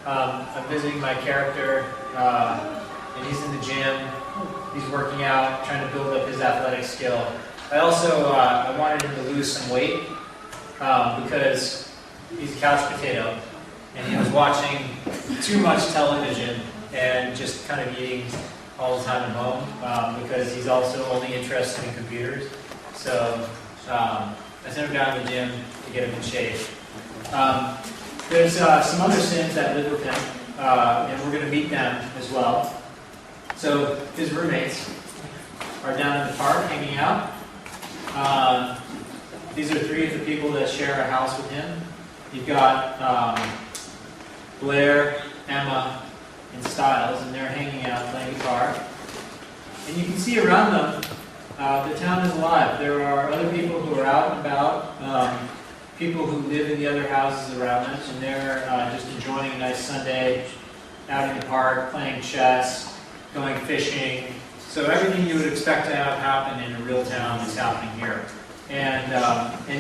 I'm visiting my character, and he's in the gym. He's working out, trying to build up his athletic skill. I also I wanted him to lose some weight because he's a couch potato, and he was watching too much television and just kind of eating all the time at home because he's also only interested in computers. So I sent him down to the gym to get him in shape. There's some other Sims that live with him, and we're going to meet them as well. So his roommates are down in the park hanging out. These are three of the people that share a house with him. You've got Blair, Emma, and Styles, and they're hanging out playing guitar. And you can see around them, the town is alive. There are other people who are out and about, people who live in the other houses around them, and they're just enjoying a nice Sunday out in the park, playing chess, going fishing. So everything you would expect to have happen in a real town is happening here. And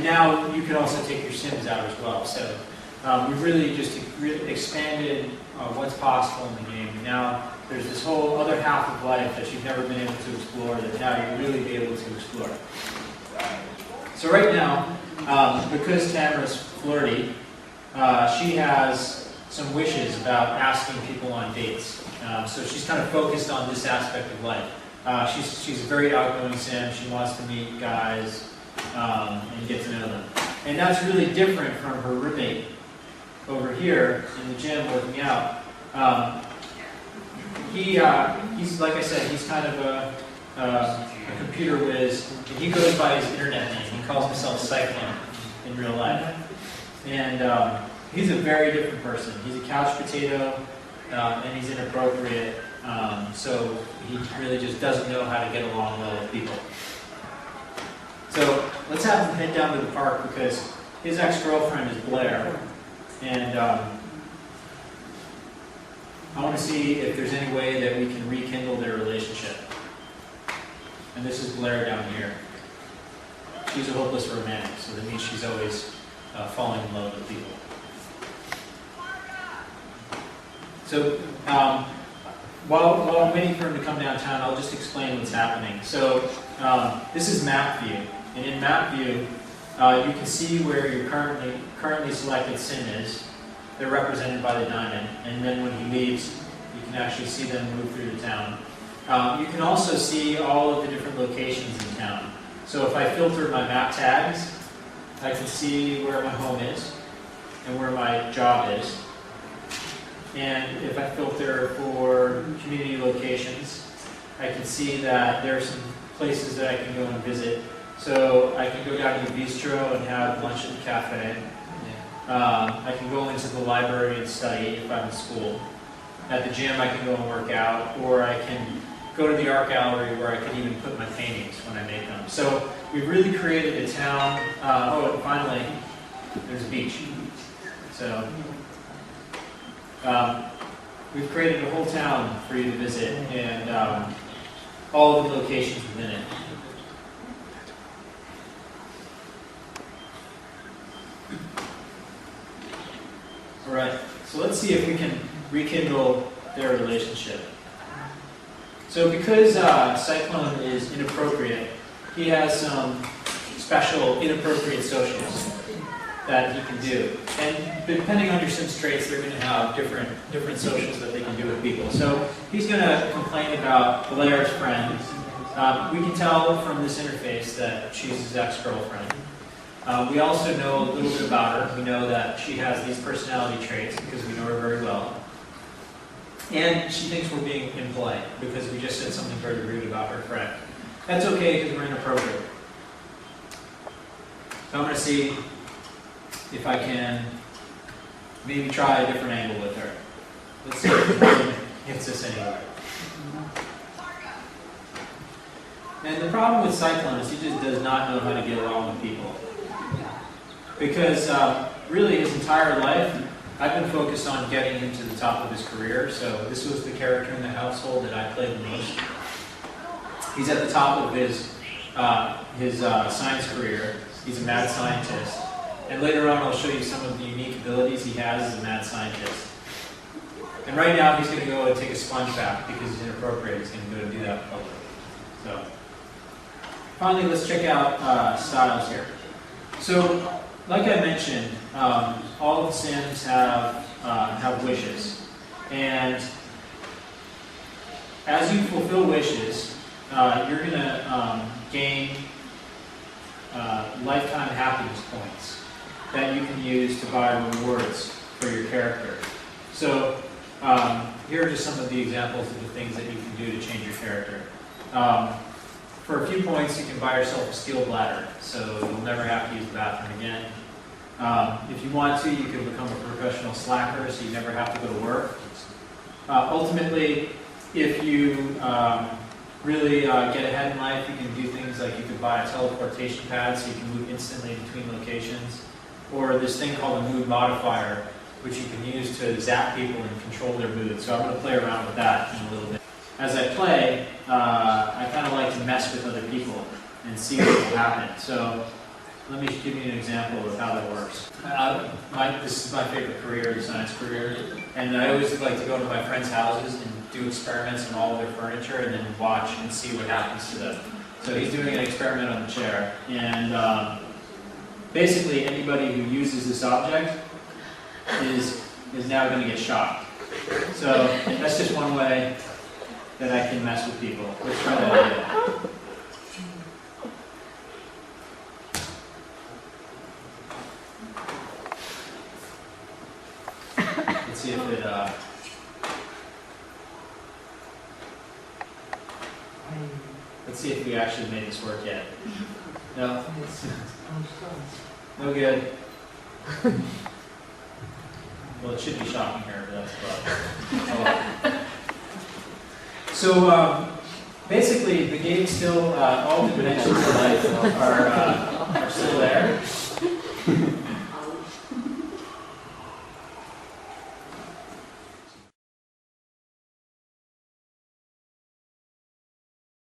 now you can also take your Sims out as well. So we've really just expanded what's possible in the game. And now there's this whole other half of life that you've never been able to explore that now you'll really be able to explore. So right now, because Tamara's flirty, she has some wishes about asking people on dates. So she's kind of focused on this aspect of life. She's a very outgoing Sim. She wants to meet guys and get to know them. And that's really different from her roommate over here in the gym working out. He's like I said, he's kind of a computer whiz, and he goes by his internet name. He calls himself Cyclone in real life. And he's a very different person. He's a couch potato, and he's inappropriate, so he really just doesn't know how to get along well with people. So let's have him head down to the park because his ex-girlfriend is Blair, and I want to see if there's any way that we can rekindle their relationship. And this is Blair down here. She's a hopeless romantic, so that means she's always falling in love with people. So while I'm waiting for him to come downtown, I'll just explain what's happening. So this is map view, and in map view, you can see where your currently selected Sim is. They're represented by the diamond, and then when he leaves, you can actually see them move through the town. You can also see all of the different locations in town. So if I filter my map tags, I can see where my home is and where my job is. And if I filter for community locations, I can see that there are some places that I can go and visit. So I can go down to the bistro and have lunch at the cafe. I can go into the library and study if I'm in school. At the gym, I can go and work out, or I can go to the art gallery where I can even put my paintings when I make them. So we've really created a town. And finally, there's a beach. So we've created a whole town for you to visit, and all of the locations within it. All right, so let's see if we can rekindle their relationship. So because Cyclone is inappropriate, he has some special inappropriate socials that he can do. And depending on your Sim's traits, they're going to have different socials that they can do with people. So he's going to complain about Blair's friend. We can tell from this interface that she's his ex-girlfriend. We also know a little bit about her. We know that she has these personality traits because we know her very well. And she thinks we're being impolite because we just said something very rude about her friend. That's okay because we're inappropriate. So I'm going to see if I can maybe try a different angle with her. Let's see if it gets us anywhere. And the problem with Cyclone is he just does not know how to get along with people. Because really his entire life, I've been focused on getting him to the top of his career. So this was the character in the household that I played the most. He's at the top of his science career. He's a mad scientist. And later on I'll show you some of the unique abilities he has as a mad scientist. And right now he's going to go and take a sponge bath because it's inappropriate. He's going to go and do that publicly. So finally, let's check out styles here. So like I mentioned, all of the Sims have wishes. And as you fulfill wishes, you're going to gain lifetime happiness points that you can use to buy rewards for your character. So here are just some of the examples of the things that you can do to change your character. For a few points, you can buy yourself a steel bladder, so you'll never have to use the bathroom again. If you want to, you can become a professional slacker, so you never have to go to work. Ultimately, if you really get ahead in life, you can do things like you can buy a teleportation pad so you can move instantly between locations, or this thing called a mood modifier, which you can use to zap people and control their mood. So I'm going to play around with that in a little bit. As I play, I kind of like to mess with other people and see what will happen. So let me give you an example of how that works. This is my favorite career, the science career, and I always like to go to my friends' houses and do experiments on all of their furniture and then watch and see what happens to them. So he's doing an experiment on the chair, and basically anybody who uses this object is now going to get shocked. So that's just one way that I can mess with people. Let's try that again. Let's see if it, let's see if we actually made this work yet. No? No good. Well, it should be shocking here, but that's about. So basically, the game still, all the dimensions of life are still there.